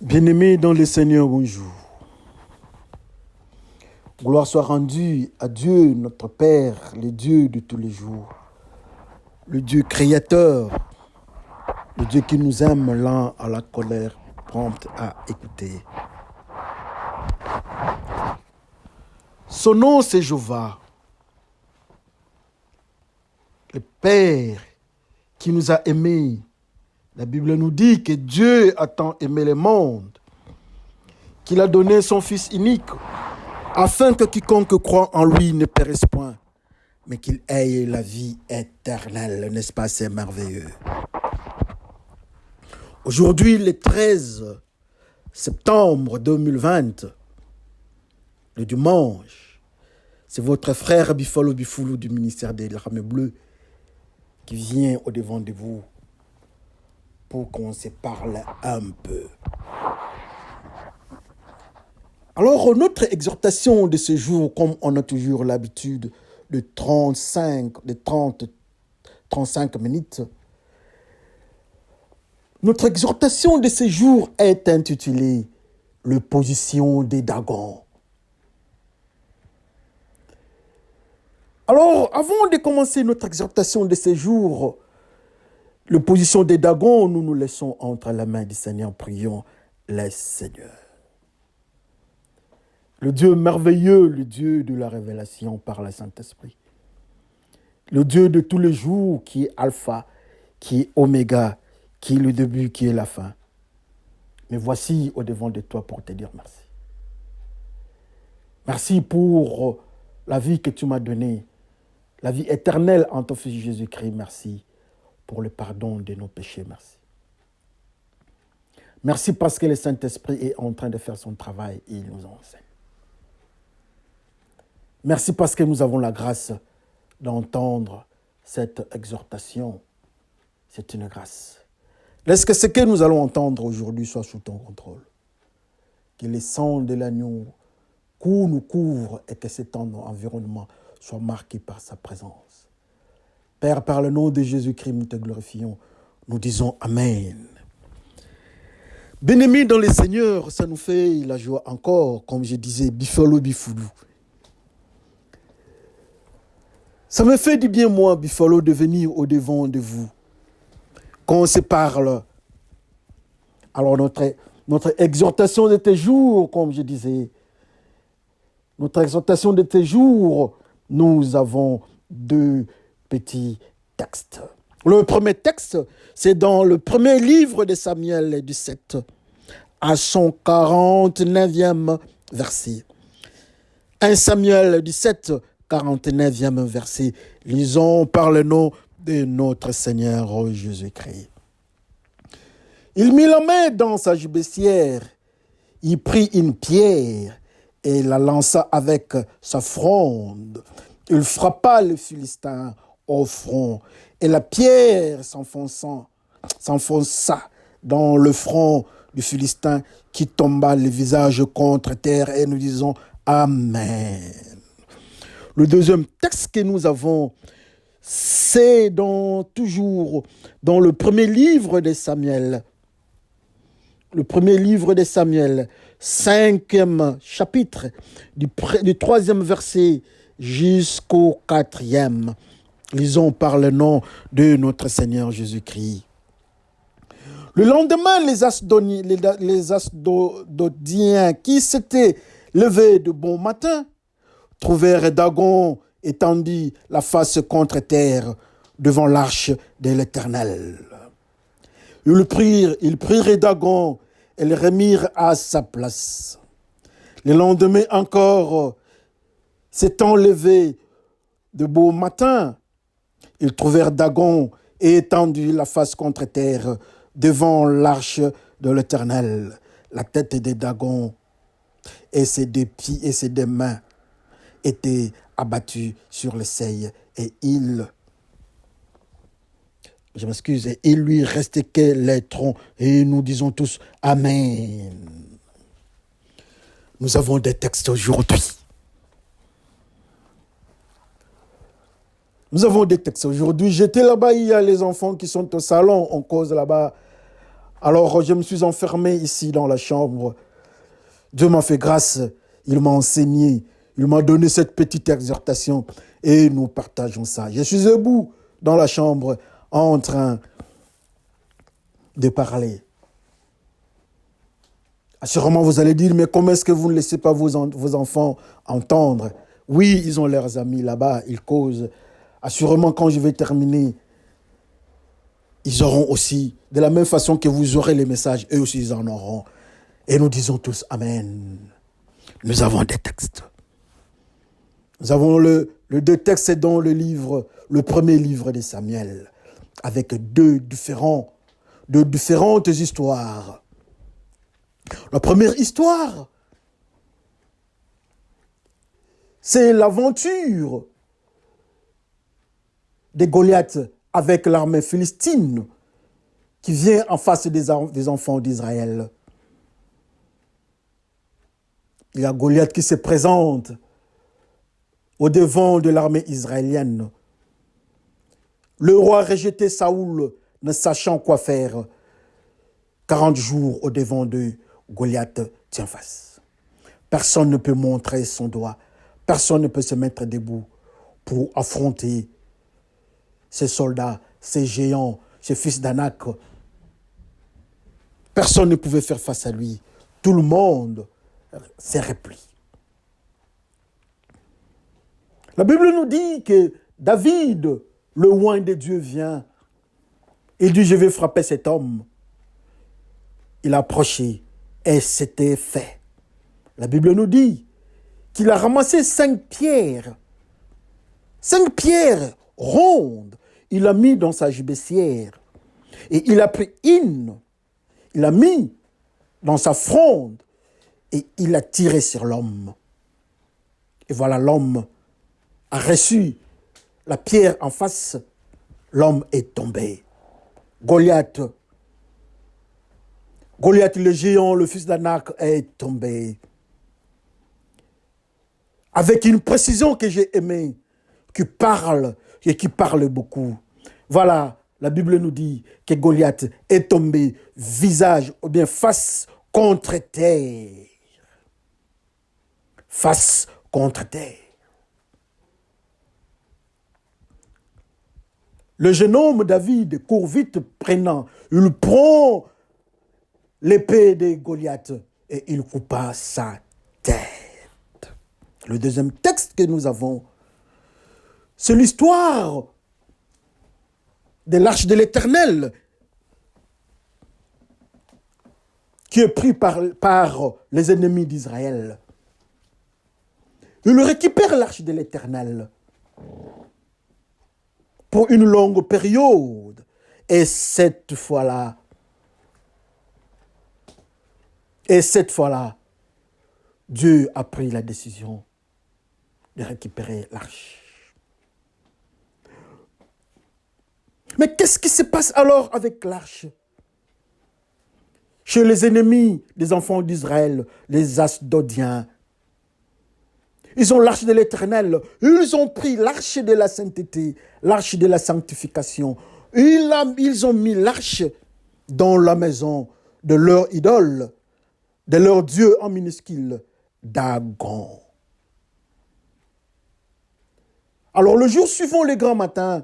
Bien-aimés dans le Seigneur, bonjour. Gloire soit rendue à Dieu, notre Père, le Dieu de tous les jours, le Dieu créateur, le Dieu qui nous aime lent à la colère, prompte à écouter. Son nom, c'est Jéhovah, le Père qui nous a aimés. La Bible nous dit que Dieu a tant aimé le monde qu'il a donné son Fils unique, afin que quiconque croit en lui ne périsse point, mais qu'il ait la vie éternelle. N'est-ce pas, c'est merveilleux? Aujourd'hui, le 13 septembre 2020, le dimanche, c'est votre frère Bifolo Bifoulou du ministère des Larmes Bleues qui vient au-devant de vous pour qu'on se parle un peu. Alors, notre exhortation de ce jour, comme on a toujours l'habitude, de 35 minutes, notre exhortation de ce jour est intitulée « L'opposition des Dagons ». Alors, avant de commencer notre exhortation de ce jour, l'opposition des Dagons, nous nous laissons entre la main du Seigneur, prions le Seigneur. Le Dieu merveilleux, le Dieu de la révélation par le Saint-Esprit. Le Dieu de tous les jours qui est Alpha, qui est Oméga, qui est le début, qui est la fin. Mais voici au-devant de toi pour te dire merci. Merci pour la vie que tu m'as donnée, la vie éternelle en ton Fils Jésus-Christ. Merci pour le pardon de nos péchés. Merci. Merci parce que le Saint-Esprit est en train de faire son travail et il nous enseigne. Merci parce que nous avons la grâce d'entendre cette exhortation. C'est une grâce. Laisse que ce que nous allons entendre aujourd'hui soit sous ton contrôle. Que le sang de l'agneau nous couvre et que cet environnement soit marqué par sa présence. Père, par le nom de Jésus-Christ, nous te glorifions. Nous disons Amen. Bien-aimés dans le Seigneur, ça nous fait la joie encore, comme je disais, Bifolo Bifoulou. Ça me fait du bien, moi, Bifolo, de venir au-devant de vous. Quand on se parle. Alors, notre exhortation de tes jours, comme je disais, notre exhortation de tes jours, nous avons deux petits textes. Le premier texte, c'est dans le premier livre de Samuel du 7, à son 49e verset. 1 Samuel 17, 49e verset. Lisons par le nom de notre Seigneur Jésus-Christ. Il mit la main dans sa gibecière, il prit une pierre et la lança avec sa fronde. Il frappa le Philistin au front et la pierre s'enfonça dans le front du Philistin qui tomba le visage contre terre et nous disons Amen. Le deuxième texte que nous avons, c'est toujours dans le premier livre de Samuel. Le premier livre de Samuel, 5e chapitre, du 3e verset jusqu'au 4e. Lisons par le nom de notre Seigneur Jésus-Christ. Le lendemain, les Asdodiens qui s'étaient levés de bon matin trouvèrent Dagon étendu la face contre terre devant l'arche de l'Éternel. Ils prirent Dagon et le remirent à sa place. Le lendemain encore, s'étant levés de beau matin, ils trouvèrent Dagon et étendu la face contre terre devant l'arche de l'Éternel. La tête de Dagon et ses deux pieds et ses deux mains étaient abattus sur le seuil et il lui restait que les troncs et nous disons tous Amen. Nous avons des textes aujourd'hui. J'étais là-bas, il y a les enfants qui sont au salon, on cause là-bas Alors, je me suis enfermé ici dans la chambre. Dieu m'a fait grâce. Il m'a enseigné. Il m'a donné cette petite exhortation. Et nous partageons ça. Je suis debout dans la chambre en train de parler. Assurément, vous allez dire, mais comment est-ce que vous ne laissez pas vos enfants entendre? Oui, ils ont leurs amis là-bas, ils causent. Assurément, quand je vais terminer, ils auront aussi, de la même façon que vous aurez les messages, eux aussi ils en auront. Et nous disons tous Amen. Nous avons des textes. Nous avons le deux textes dans le livre, le premier livre de Samuel, avec deux différentes histoires. La première histoire, c'est l'aventure de Goliath avec l'armée philistine qui vient en face des enfants d'Israël. Il y a Goliath qui se présente au devant de l'armée israélienne. Le roi a rejeté Saoul, ne sachant quoi faire. 40 jours au devant de Goliath tient face. Personne ne peut montrer son doigt. Personne ne peut se mettre debout pour affronter ces soldats, ces géants, ces fils d'Anak. Personne ne pouvait faire face à lui. Tout le monde s'est replié. La Bible nous dit que David, le oint de Dieu, vient. Il dit, je vais frapper cet homme. Il a approché et c'était fait. La Bible nous dit qu'il a ramassé 5 pierres. 5 pierres rondes. Il l'a mis dans sa gibecière. Et il a pris une. Il l'a mis dans sa fronde. Et il a tiré sur l'homme. Et voilà, l'homme a reçu la pierre en face. L'homme est tombé. Goliath, le géant, le fils d'Anak, est tombé. Avec une précision que j'ai aimée, qui parle et qui parle beaucoup. Voilà, la Bible nous dit que Goliath est tombé visage ou bien face contre terre. Face contre terre. Le jeune homme David court vite prenant. Il prend l'épée de Goliath et il coupa sa tête. Le deuxième texte que nous avons, c'est l'histoire de l'arche de l'Éternel qui est pris par les ennemis d'Israël. Il récupère l'arche de l'Éternel pour une longue période. Et cette fois-là, Dieu a pris la décision de récupérer l'arche. Mais qu'est-ce qui se passe alors avec l'arche? Chez les ennemis des enfants d'Israël, les Asdodiens, ils ont l'arche de l'Éternel. Ils ont pris l'arche de la sainteté, l'arche de la sanctification. Ils ont mis l'arche dans la maison de leur idole, de leur dieu en minuscule, Dagon. Alors le jour suivant, le grand matin,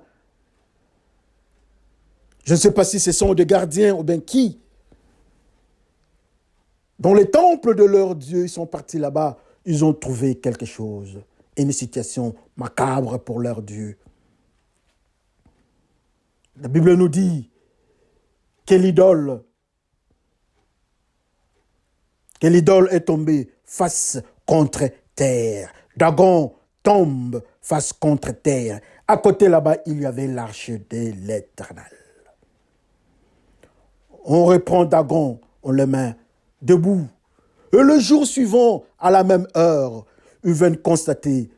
je ne sais pas si ce sont des gardiens ou bien qui, dans les temples de leur dieu, ils sont partis là-bas, ils ont trouvé quelque chose, une situation macabre pour leur Dieu. La Bible nous dit que l'idole est tombée face contre terre. Dagon tombe face contre terre. À côté là-bas, il y avait l'arche de l'Éternel. On reprend Dagon, on le met debout. Et le jour suivant, à la même heure, ils viennent constater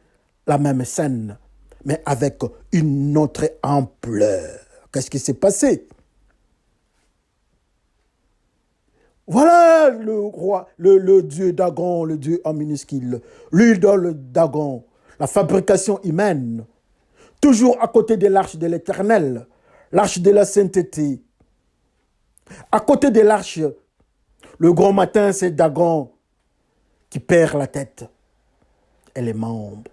la même scène, mais avec une autre ampleur. Qu'est-ce qui s'est passé? Voilà le roi, le dieu Dagon, le dieu en minuscule, l'idole Dagon, la fabrication humaine, toujours à côté de l'arche de l'Éternel, l'arche de la sainteté. À côté de l'arche, le grand matin, c'est Dagon qui perd la tête et les membres.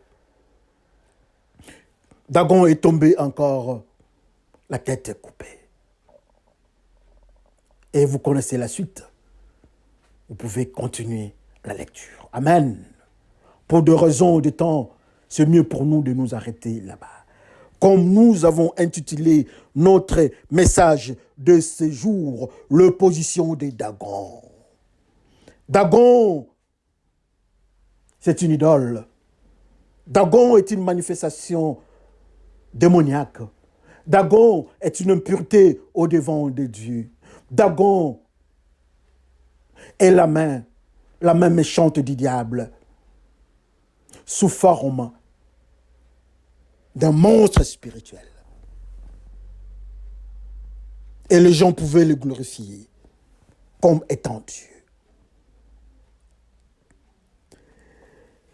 Dagon est tombé encore, la tête est coupée. Et vous connaissez la suite. Vous pouvez continuer la lecture. Amen. Pour des raisons de temps, c'est mieux pour nous de nous arrêter là-bas. Comme nous avons intitulé notre message de ce jour, l'opposition des Dagon. Dagon, c'est une idole. Dagon est une manifestation démoniaque. Dagon est une impureté au devant de Dieu. Dagon est la main méchante du diable, sous forme d'un monstre spirituel. Et les gens pouvaient le glorifier comme étant Dieu.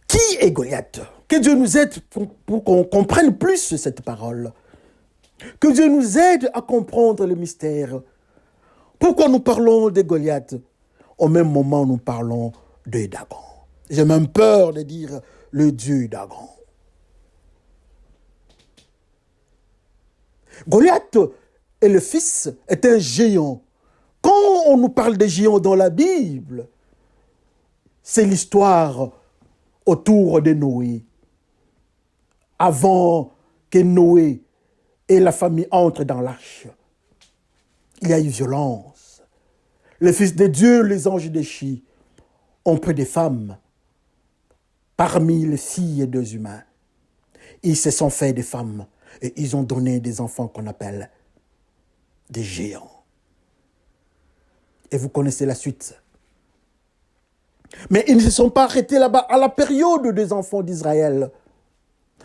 Qui est Goliath? Que Dieu nous aide pour qu'on comprenne plus cette parole. Que Dieu nous aide à comprendre le mystère. Pourquoi nous parlons de Goliath? Au même moment, nous parlons de Dagon. J'ai même peur de dire le Dieu Dagon. Goliath est le fils, est un géant. Quand on nous parle de géants dans la Bible, c'est l'histoire autour de Noé. Avant que Noé et la famille entrent dans l'arche, il y a eu violence. Les fils de Dieu, les anges déchus, ont pris des femmes parmi les filles des humains. Ils se sont fait des femmes et ils ont donné des enfants qu'on appelle des géants. Et vous connaissez la suite. Mais ils ne se sont pas arrêtés là-bas à la période des enfants d'Israël.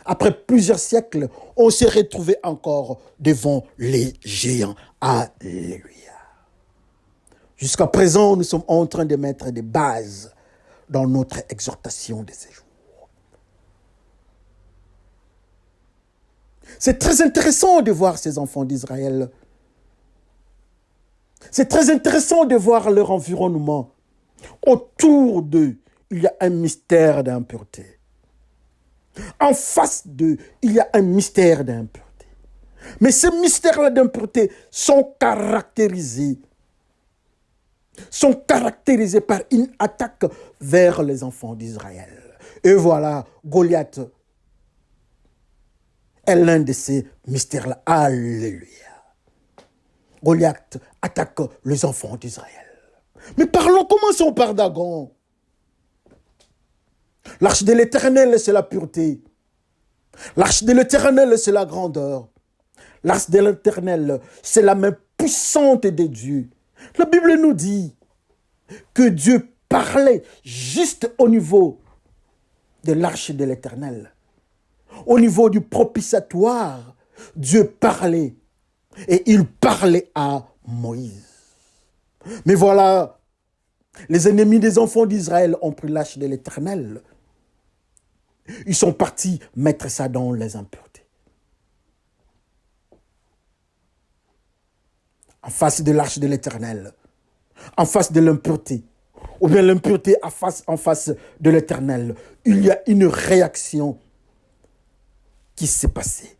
Après plusieurs siècles, on s'est retrouvé encore devant les géants. Alléluia. Jusqu'à présent, nous sommes en train de mettre des bases dans notre exhortation de ces jours. C'est très intéressant de voir ces enfants d'Israël. C'est très intéressant de voir leur environnement. Autour d'eux, il y a un mystère d'impureté. En face d'eux, il y a un mystère d'impureté. Mais ces mystères-là d'impureté sont caractérisés par une attaque vers les enfants d'Israël. Et voilà, Goliath est l'un de ces mystères-là. Alléluia. Goliath attaque les enfants d'Israël. Mais commençons par Dagon. L'arche de l'Éternel, c'est la pureté. L'arche de l'Éternel, c'est la grandeur. L'arche de l'Éternel, c'est la main puissante de Dieu. La Bible nous dit que Dieu parlait juste au niveau de l'arche de l'Éternel. Au niveau du propitiatoire, Dieu parlait. Et il parlait à Moïse. Mais voilà, les ennemis des enfants d'Israël ont pris l'arche de l'Éternel. Ils sont partis mettre ça dans les impuretés. En face de l'arche de l'Éternel, en face de l'impureté, ou bien l'impureté en face de l'Éternel, il y a une réaction qui s'est passée.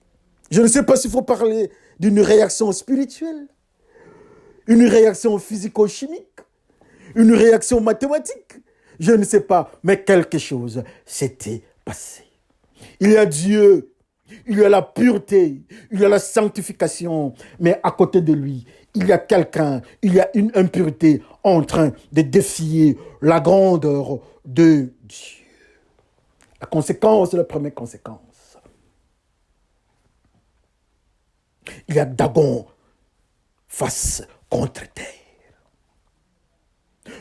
Je ne sais pas s'il faut parler d'une réaction spirituelle, une réaction physico-chimique, une réaction mathématique. Je ne sais pas, mais quelque chose s'était passé. Il y a Dieu, il y a la pureté, il y a la sanctification, mais à côté de lui, il y a quelqu'un, il y a une impureté en train de défier la grandeur de Dieu. La conséquence, la première conséquence. Il y a Dagon face contre terre.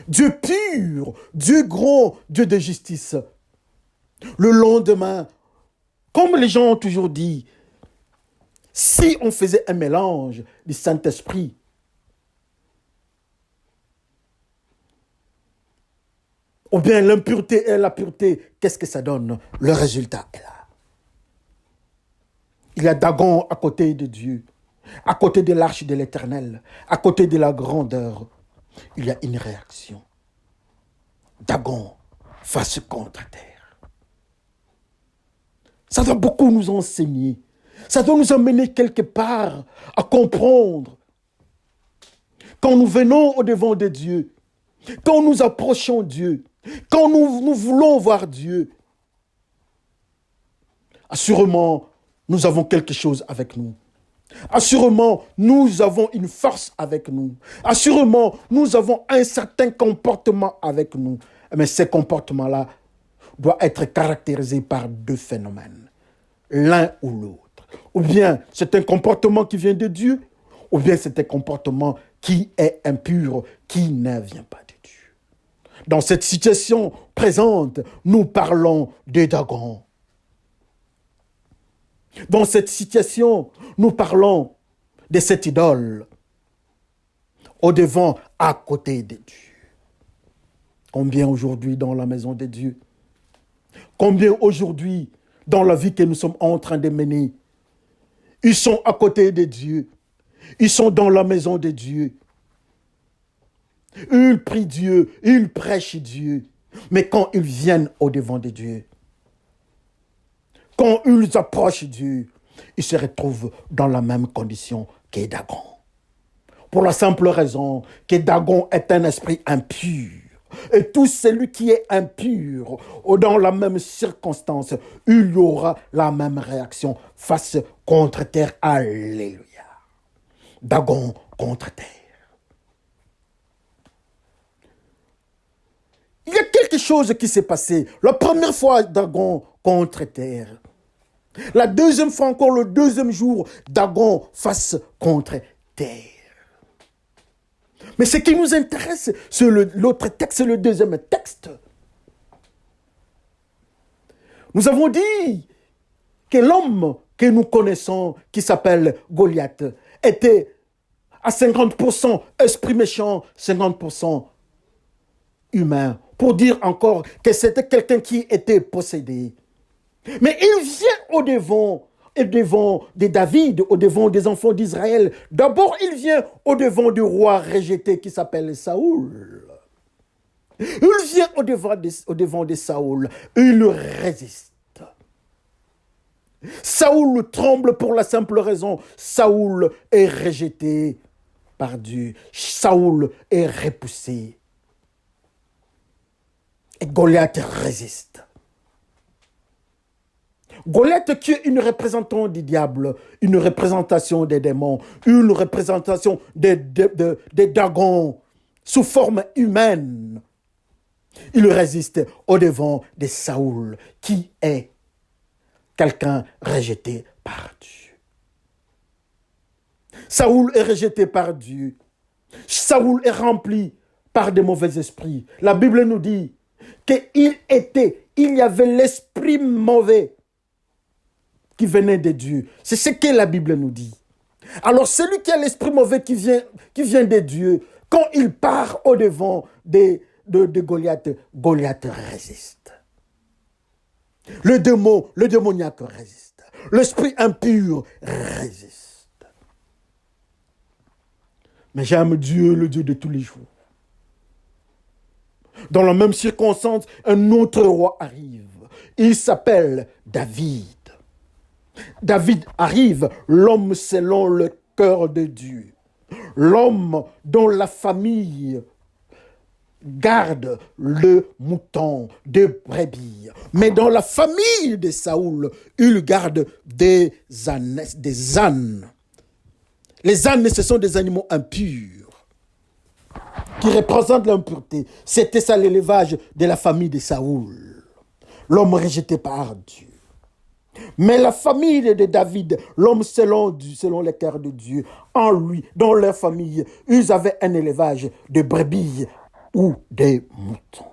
Dieu pur, Dieu grand, Dieu de justice. Le lendemain, comme les gens ont toujours dit, si on faisait un mélange du Saint-Esprit, ou bien l'impureté et la pureté, qu'est-ce que ça donne? Le résultat est là. Il y a Dagon à côté de Dieu. à côté de l'arche de l'Éternel, à côté de la grandeur, il y a une réaction. Dagon face contre terre. Ça doit beaucoup nous enseigner. Ça doit nous amener quelque part à comprendre. Quand nous venons au-devant de Dieu, quand nous approchons Dieu, quand nous voulons voir Dieu, assurément, nous avons quelque chose avec nous. Assurément, nous avons une force avec nous. Assurément, nous avons un certain comportement avec nous. Mais ces comportements-là doivent être caractérisés par deux phénomènes. L'un ou l'autre. Ou bien c'est un comportement qui vient de Dieu, ou bien c'est un comportement qui est impur, qui ne vient pas de Dieu. Dans cette situation présente, nous parlons de Dagon. Dans cette situation, nous parlons de cette idole au-devant, à côté de Dieu. Combien aujourd'hui dans la maison de Dieu? Combien aujourd'hui dans la vie que nous sommes en train de mener? Ils sont à côté de Dieu. Ils sont dans la maison de Dieu. Ils prient Dieu, ils prêchent Dieu. Mais quand ils viennent au-devant de Dieu, quand ils approchent Dieu, ils se retrouvent dans la même condition que Dagon. Pour la simple raison que Dagon est un esprit impur. Et tout celui qui est impur, ou dans la même circonstance, il y aura la même réaction face contre terre. Alléluia. Dagon contre terre. Il y a quelque chose qui s'est passé. La première fois, Dagon contre terre. La deuxième fois encore, le deuxième jour, Dagon face contre terre. Mais ce qui nous intéresse, c'est l'autre texte, c'est le deuxième texte. Nous avons dit que l'homme que nous connaissons, qui s'appelle Goliath, était à 50% esprit méchant, 50% humain. Pour dire encore que c'était quelqu'un qui était possédé. Mais il vient au-devant de David, au-devant des enfants d'Israël. D'abord, il vient au-devant du roi rejeté qui s'appelle Saoul. Il vient au-devant de Saoul. Il résiste. Saoul tremble pour la simple raison. Saoul est rejeté par Dieu. Saoul est repoussé. Et Goliath résiste. Goliath qui est une représentation du diable, une représentation des démons, une représentation des dragons sous forme humaine. Il résiste au-devant de Saoul, qui est quelqu'un rejeté par Dieu. Saoul est rejeté par Dieu. Saoul est rempli par des mauvais esprits. La Bible nous dit qu'il y avait l'esprit mauvais qui venait de Dieu. C'est ce que la Bible nous dit. Alors celui qui a l'esprit mauvais qui vient de Dieu, quand il part au-devant de Goliath, Goliath résiste. Le démoniaque résiste. L'esprit impur résiste. Mais j'aime Dieu, le Dieu de tous les jours. Dans la même circonstance, un autre roi arrive. Il s'appelle David. David arrive, l'homme selon le cœur de Dieu. L'homme dont la famille garde le mouton de brebis. Mais dans la famille de Saoul, il garde des ânes. Les ânes, ce sont des animaux impurs qui représentent l'impureté. C'était ça l'élevage de la famille de Saoul. L'homme rejeté par Dieu. Mais la famille de David, l'homme selon le cœur de Dieu, en lui, dans leur famille, ils avaient un élevage de brebis ou des moutons.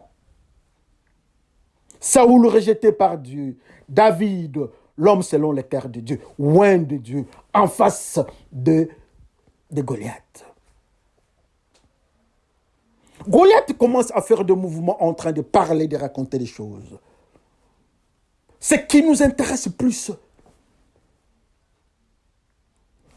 Saoul rejeté par Dieu, David, l'homme selon le cœur de Dieu, loin de Dieu, en face de Goliath. Goliath commence à faire des mouvements en train de parler, de raconter des choses. Ce qui nous intéresse plus,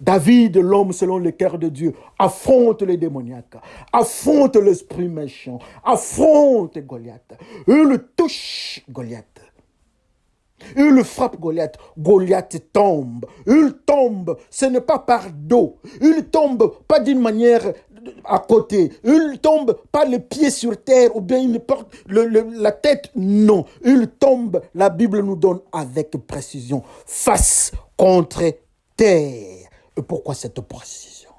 David, l'homme selon le cœur de Dieu, affronte les démoniaques, affronte l'esprit méchant, affronte Goliath. Il touche Goliath. Il frappe Goliath. Goliath tombe. Il tombe. Ce n'est pas par dos. Il tombe pas d'une manière à côté. Il tombe pas les pieds sur terre ou bien il porte la tête. Non. Il tombe. La Bible nous donne avec précision. Face contre terre. Et pourquoi cette précision?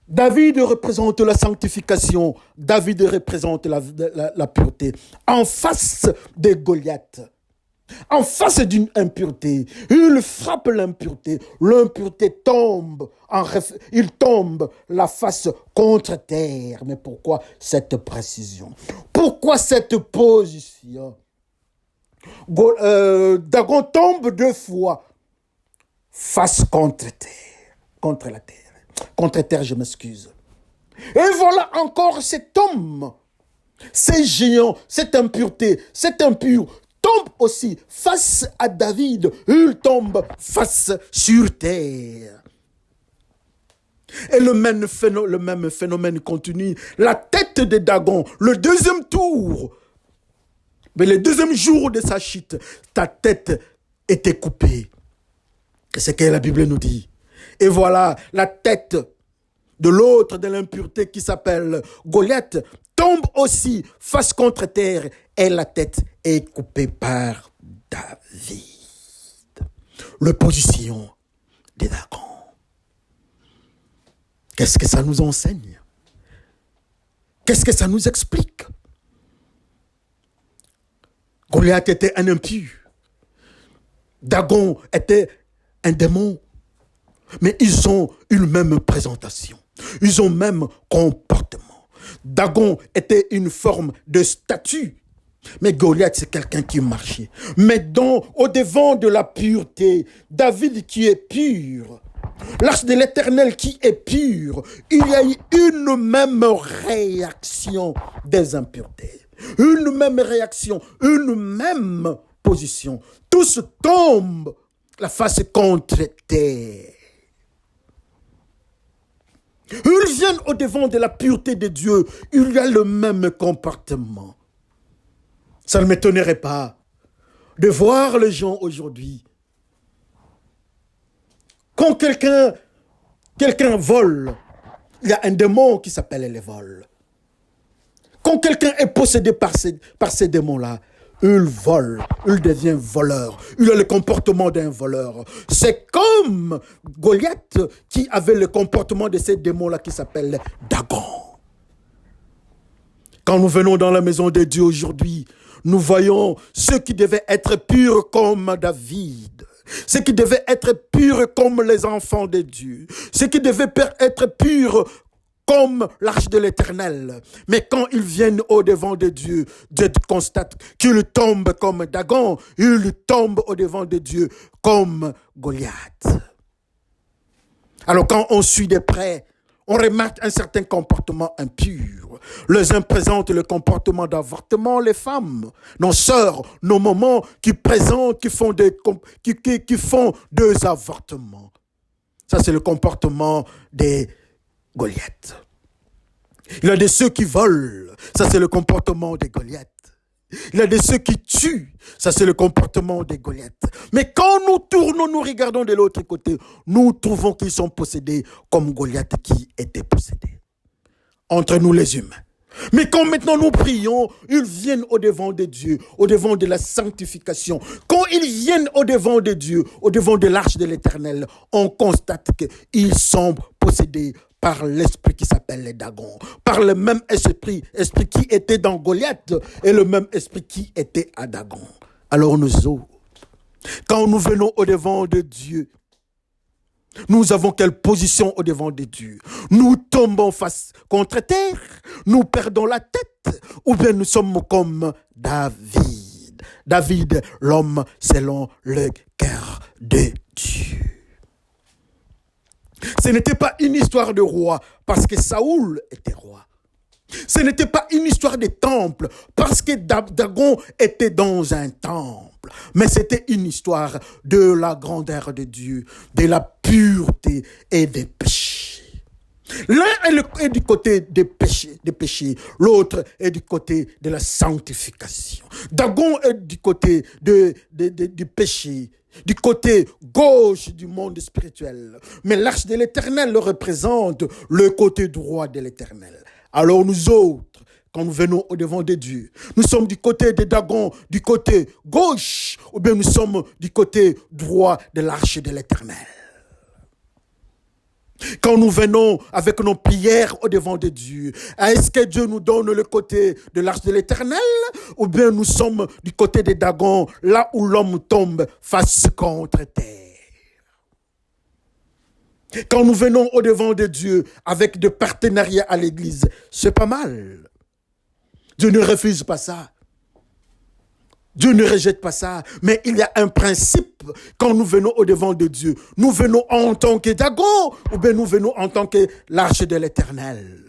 David représente la sanctification. David représente la pureté. En face de Goliath, en face d'une impureté, il frappe l'impureté. L'impureté tombe. Il tombe la face contre terre. Mais pourquoi cette précision? Pourquoi cette position? Dagon tombe 2 fois. Face contre terre. Contre la terre. Contre terre, je m'excuse. Et voilà encore cet homme, ces géants, cette impureté, cet impur tombe aussi face à David. Il tombe face sur terre. Et le même phénomène continue. La tête de Dagon, le deuxième tour, mais le deuxième jour de sa chute, ta tête était coupée. C'est ce que la Bible nous dit. Et voilà, la tête de l'autre de l'impureté qui s'appelle Goliath tombe aussi face contre terre et la tête est coupée par David. L'opposition des Dagon. Qu'est-ce que ça nous enseigne? Qu'est-ce que ça nous explique? Goliath était un impur. Dagon était un démon. Mais ils ont une même présentation. Ils ont même comportement. Dagon était une forme de statue. Mais Goliath, c'est quelqu'un qui marchait. Mais au-devant de la pureté, David qui est pur, l'arche de l'Éternel qui est pure, il y a eu une même réaction des impuretés. Une même réaction, une même position. Tous tombent la face contre terre. Ils viennent au-devant de la pureté de Dieu. Il y a le même comportement. Ça ne m'étonnerait pas de voir les gens aujourd'hui. Quand quelqu'un vole, il y a un démon qui s'appelle le vol. Quand quelqu'un est possédé par ces démons-là, il vole, il devient voleur. Il a le comportement d'un voleur. C'est comme Goliath qui avait le comportement de ces démons-là qui s'appellent Dagon. Quand nous venons dans la maison de Dieu aujourd'hui, nous voyons ceux qui devaient être purs comme David. Ceux qui devaient être purs comme les enfants de Dieu. Ceux qui devaient être purs comme l'arche de l'Éternel. Mais quand ils viennent au-devant de Dieu, Dieu constate qu'ils tombent comme Dagon, ils tombent au-devant de Dieu comme Goliath. Alors quand on suit de près, on remarque un certain comportement impur. Les uns présentent le comportement d'avortement, les femmes, nos sœurs, nos mamans qui font deux avortements. Ça, c'est le comportement des Goliath. Il y a de ceux qui volent. Ça, c'est le comportement des Goliath. Il y a de ceux qui tuent. Ça, c'est le comportement des Goliath. Mais quand nous tournons, nous regardons de l'autre côté, nous trouvons qu'ils sont possédés comme Goliath qui était possédé. Entre nous les humains. Mais quand maintenant nous prions, ils viennent au-devant de Dieu, au-devant de la sanctification. Quand ils viennent au-devant de Dieu, au-devant de l'arche de l'Éternel, on constate qu'ils sont possédés par l'esprit qui s'appelle les Dagon, par le même esprit qui était dans Goliath et le même esprit qui était à Dagon. Alors nous autres, quand nous venons au-devant de Dieu, nous avons quelle position au-devant de Dieu? Nous tombons face contre terre, nous perdons la tête, ou bien nous sommes comme David. David, l'homme selon le cœur de Dieu. Ce n'était pas une histoire de roi, parce que Saoul était roi. Ce n'était pas une histoire de temple, parce que Dagon était dans un temple, mais c'était une histoire de la grandeur de Dieu, de la pureté et des péchés. L'un est du côté des péchés, l'autre est du côté de la sanctification. Dagon est du côté du péché, du côté gauche du monde spirituel. Mais l'arche de l'Éternel le représente le côté droit de l'Éternel. Alors nous autres, quand nous venons au-devant de Dieu, nous sommes du côté de Dagon, du côté gauche, ou bien nous sommes du côté droit de l'arche de l'Éternel. Quand nous venons avec nos prières au-devant de Dieu, est-ce que Dieu nous donne le côté de l'arche de l'Éternel, ou bien nous sommes du côté de Dagon, là où l'homme tombe face contre terre? Quand nous venons au-devant de Dieu avec des partenariats à l'église, c'est pas mal. Dieu ne refuse pas ça. Dieu ne rejette pas ça. Mais il y a un principe quand nous venons au-devant de Dieu. Nous venons en tant que Dagon ou bien nous venons en tant que l'arche de l'Éternel.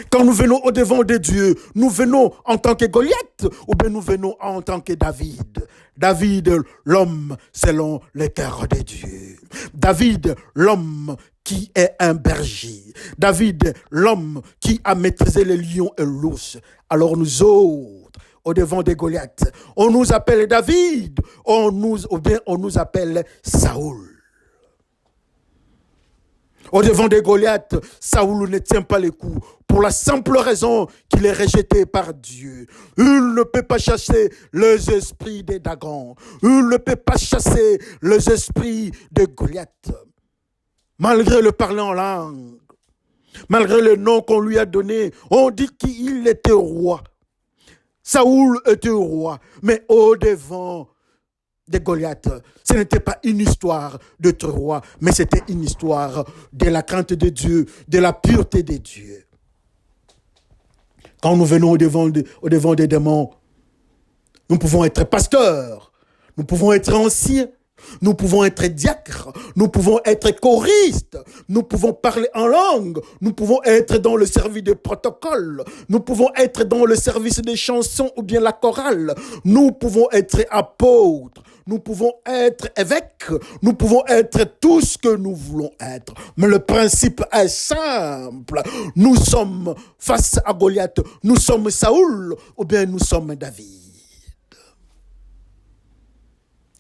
Quand nous venons au-devant de Dieu, nous venons en tant que Goliath ou bien nous venons en tant que David. David, l'homme selon le cœur de Dieu. David, l'homme qui est un berger. David, l'homme qui a maîtrisé les lions et l'ours. Alors nous autres, au-devant de Goliath, on nous appelle David, ou bien on nous appelle Saoul. Au-devant de Goliath, Saoul ne tient pas les coups pour la simple raison qu'il est rejeté par Dieu. Il ne peut pas chasser les esprits de Dagon. Il ne peut pas chasser les esprits de Goliath. Malgré le parler en langue, malgré le nom qu'on lui a donné, on dit qu'il était roi. Saoul était roi, mais au-devant de Goliath, ce n'était pas une histoire d'être roi, mais c'était une histoire de la crainte de Dieu, de la pureté de Dieu. Quand nous venons au-devant des démons, nous pouvons être pasteurs, nous pouvons être anciens, nous pouvons être diacres, nous pouvons être choristes, nous pouvons parler en langue, nous pouvons être dans le service de protocole, nous pouvons être dans le service des chansons ou bien la chorale, nous pouvons être apôtres, nous pouvons être évêques, nous pouvons être tout ce que nous voulons être. Mais le principe est simple, nous sommes face à Goliath, nous sommes Saoul ou bien nous sommes David.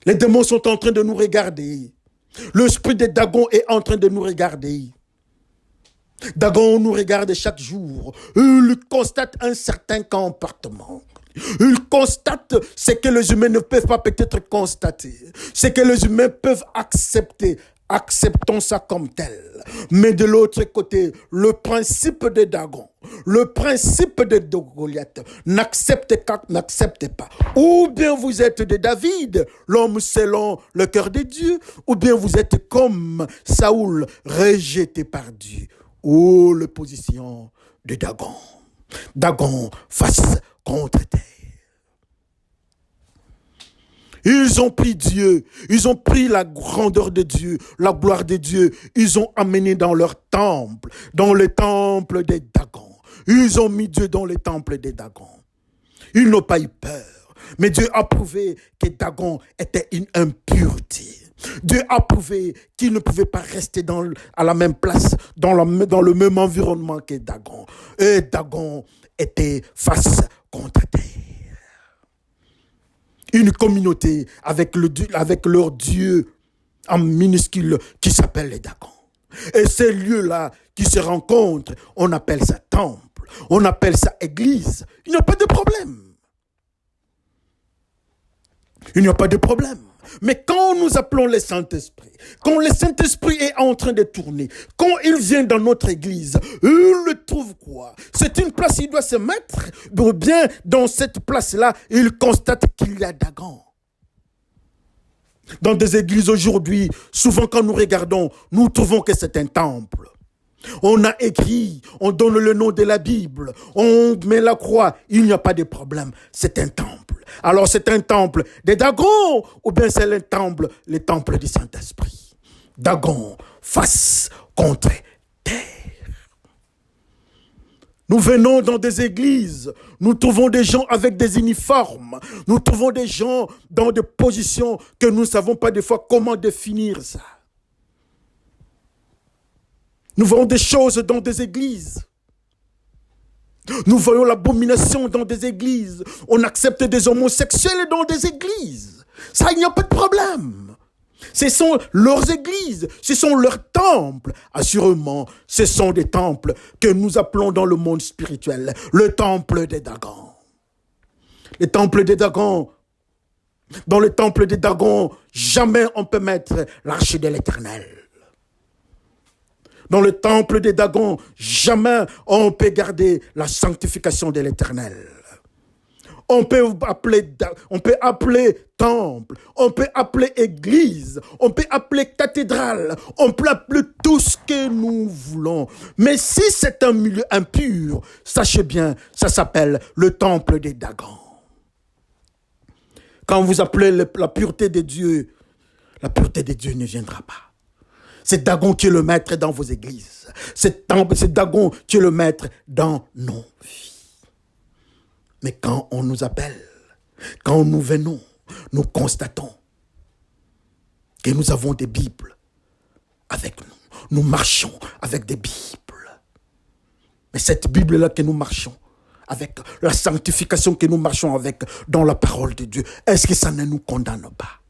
Les démons sont en train de nous regarder. L'esprit de Dagon est en train de nous regarder. Dagon nous regarde chaque jour. Il constate un certain comportement. Il constate ce que les humains ne peuvent pas peut-être constater. Ce que les humains peuvent accepter. Acceptons ça comme tel. Mais de l'autre côté, le principe de Dagon, le principe de Goliath, n'acceptez pas. Ou bien vous êtes de David, l'homme selon le cœur de Dieu, ou bien vous êtes comme Saoul, rejeté par Dieu. Ou l'opposition de Dagon. Dagon face contre terre. Ils ont pris Dieu, ils ont pris la grandeur de Dieu, la gloire de Dieu, ils ont amené dans leur temple, dans le temple des Dagon. Ils ont mis Dieu dans le temple des Dagon. Ils n'ont pas eu peur, mais Dieu a prouvé que Dagon était une impureté. Dieu a prouvé qu'il ne pouvait pas rester à la même place, dans le même environnement que Dagon. Et Dagon était face contre terre. Une communauté avec leur Dieu en minuscule qui s'appelle les Dagon. Et ces lieux-là qui se rencontrent, on appelle ça temple, on appelle ça église. Il n'y a pas de problème. Il n'y a pas de problème. Mais quand nous appelons le Saint-Esprit, quand le Saint-Esprit est en train de tourner, quand il vient dans notre église, il le trouve quoi? C'est une place où il doit se mettre, ou bien dans cette place-là, il constate qu'il y a Dagon. Dans des églises aujourd'hui, souvent quand nous regardons, nous trouvons que c'est un temple. On a écrit, on donne le nom de la Bible, on met la croix, il n'y a pas de problème, c'est un temple. Alors c'est un temple de Dagon ou bien c'est le temple du Saint-Esprit. Dagon face contre terre. Nous venons dans des églises, nous trouvons des gens avec des uniformes, nous trouvons des gens dans des positions que nous ne savons pas des fois comment définir ça. Nous voyons des choses dans des églises. Nous voyons l'abomination dans des églises. On accepte des homosexuels dans des églises. Ça, il n'y a pas de problème. Ce sont leurs églises, ce sont leurs temples. Assurément, ce sont des temples que nous appelons dans le monde spirituel le temple des Dagons. Le temple des Dagons. Dans le temple des Dagons, jamais on peut mettre l'arche de l'Éternel. Dans le temple des Dagons, jamais on peut garder la sanctification de l'Éternel. On peut appeler temple, on peut appeler église, on peut appeler cathédrale, on peut appeler tout ce que nous voulons. Mais si c'est un milieu impur, sachez bien, ça s'appelle le temple des Dagons. Quand vous appelez la pureté de Dieu, la pureté de Dieu ne viendra pas. C'est Dagon qui est le maître dans vos églises. C'est Dagon qui est le maître dans nos vies. Mais quand on nous appelle, quand nous venons, nous constatons que nous avons des Bibles avec nous. Nous marchons avec des Bibles. Mais cette Bible-là que nous marchons avec, la sanctification que nous marchons avec dans la parole de Dieu, est-ce que ça ne nous condamne pas?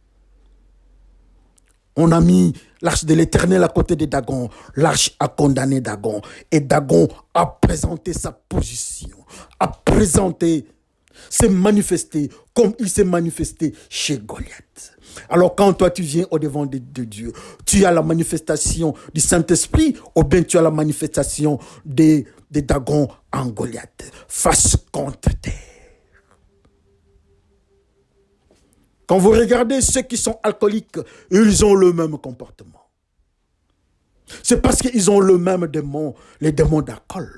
On a mis l'arche de l'Éternel à côté de Dagon. L'arche a condamné Dagon. Et Dagon a présenté sa position, a présenté, s'est manifesté comme il s'est manifesté chez Goliath. Alors quand toi tu viens au devant de Dieu, tu as la manifestation du Saint-Esprit ou bien tu as la manifestation de Dagon en Goliath, face contre terre. Quand vous regardez ceux qui sont alcooliques, ils ont le même comportement. C'est parce qu'ils ont le même démon, les démons d'alcool.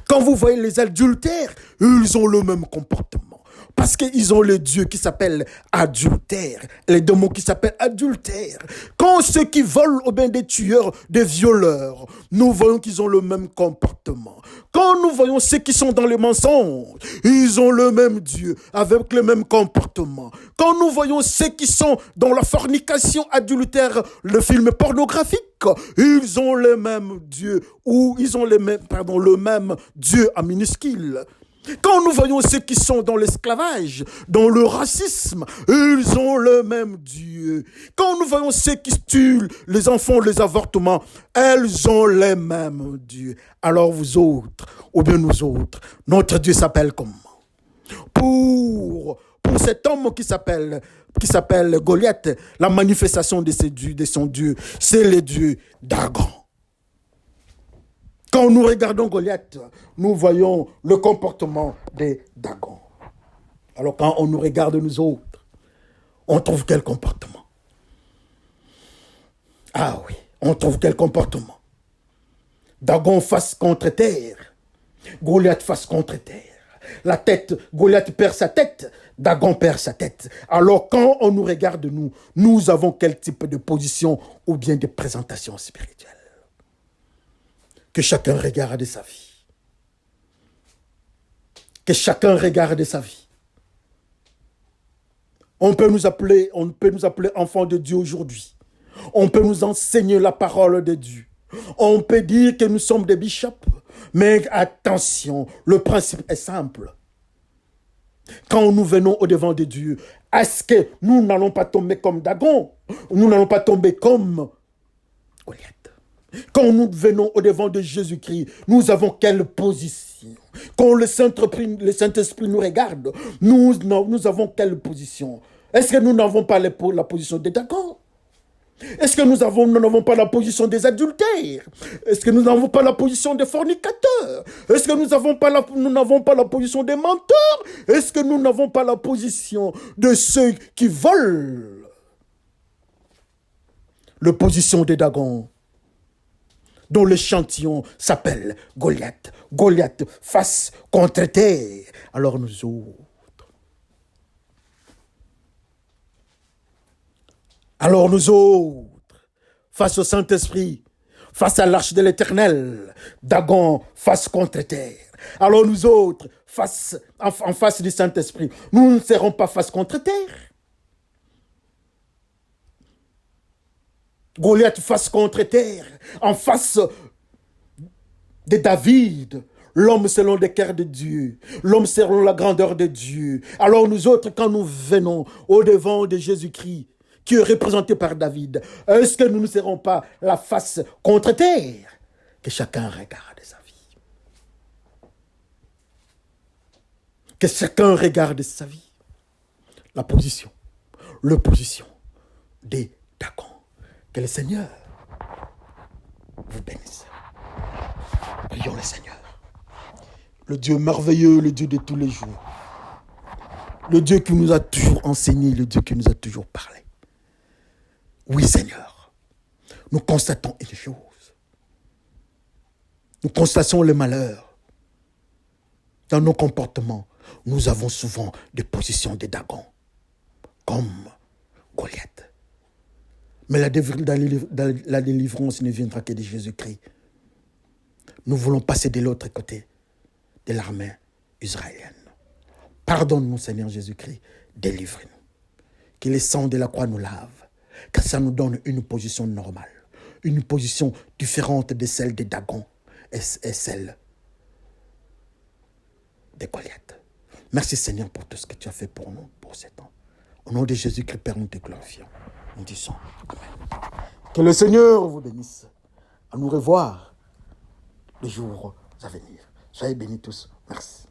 Quand vous voyez les adultères, ils ont le même comportement. Parce qu'ils ont le Dieu qui s'appelle adultère, les démons qui s'appellent adultère. Quand ceux qui volent au bien des tueurs, des violeurs, nous voyons qu'ils ont le même comportement. Quand nous voyons ceux qui sont dans les mensonges, ils ont le même Dieu, avec le même comportement. Quand nous voyons ceux qui sont dans la fornication adultère, le film pornographique, ils ont le même Dieu, ou ils ont le même Dieu en minuscule. Quand nous voyons ceux qui sont dans l'esclavage, dans le racisme, ils ont le même Dieu. Quand nous voyons ceux qui tuent les enfants, les avortements, elles ont les mêmes dieux. Alors vous autres, ou bien nous autres, notre Dieu s'appelle comment? Pour cet homme qui s'appelle Goliath, la manifestation de son Dieu, c'est le Dieu Dagon. Quand nous regardons Goliath, nous voyons le comportement des Dagons. Alors quand on nous regarde nous autres, on trouve quel comportement? Ah oui, on trouve quel comportement? Dagon face contre terre, Goliath face contre terre. La tête, Goliath perd sa tête, Dagon perd sa tête. Alors quand on nous regarde nous avons quel type de position ou bien de présentation spirituelle? Que chacun regarde sa vie. Que chacun regarde sa vie. On peut nous appeler enfants de Dieu aujourd'hui. On peut nous enseigner la parole de Dieu. On peut dire que nous sommes des bishops. Mais attention, le principe est simple. Quand nous venons au devant de Dieu, est-ce que nous n'allons pas tomber comme Dagon? Nous n'allons pas tomber comme Goliath? Quand nous venons au devant de Jésus-Christ, nous avons quelle position? Quand le Saint-Esprit nous regarde, nous avons quelle position? Est-ce que nous n'avons pas la position des Dagon? Est-ce que nous n'avons pas la position des adultères? Est-ce que nous n'avons pas la position des fornicateurs? Est-ce que nous n'avons pas la position des menteurs? Est-ce que nous n'avons pas la position de ceux qui volent? La position des Dagons, dont l'échantillon s'appelle Goliath. Goliath face contre terre. Alors nous autres, face au Saint-Esprit, face à l'arche de l'Éternel, Dagon face contre terre. Alors nous autres, en face du Saint-Esprit, nous ne serons pas face contre terre. Goliath face contre terre, en face de David, l'homme selon le cœur de Dieu, l'homme selon la grandeur de Dieu. Alors nous autres, quand nous venons au devant de Jésus-Christ, qui est représenté par David, est-ce que nous ne serons pas la face contre terre? Que chacun regarde sa vie. Que chacun regarde sa vie. La position, l'opposition des Dagon. Que le Seigneur vous bénisse. Prions le Seigneur. Le Dieu merveilleux, le Dieu de tous les jours. Le Dieu qui nous a toujours enseigné, le Dieu qui nous a toujours parlé. Oui, Seigneur, nous constatons une chose. Nous constatons le malheur. Dans nos comportements, nous avons souvent des positions de Dagon, comme Goliath. Mais la délivrance ne viendra que de Jésus-Christ. Nous voulons passer de l'autre côté de l'armée israélienne. Pardonne-nous, Seigneur Jésus-Christ, délivre-nous. Que le sang de la croix nous lave, que ça nous donne une position normale, une position différente de celle de Dagon et celle de Goliath. Merci, Seigneur, pour tout ce que tu as fait pour nous, pour ces temps. Au nom de Jésus-Christ, Père, nous te glorifions. Nous disons Amen. Que le Seigneur vous bénisse. À nous revoir les jours à venir. Soyez bénis tous. Merci.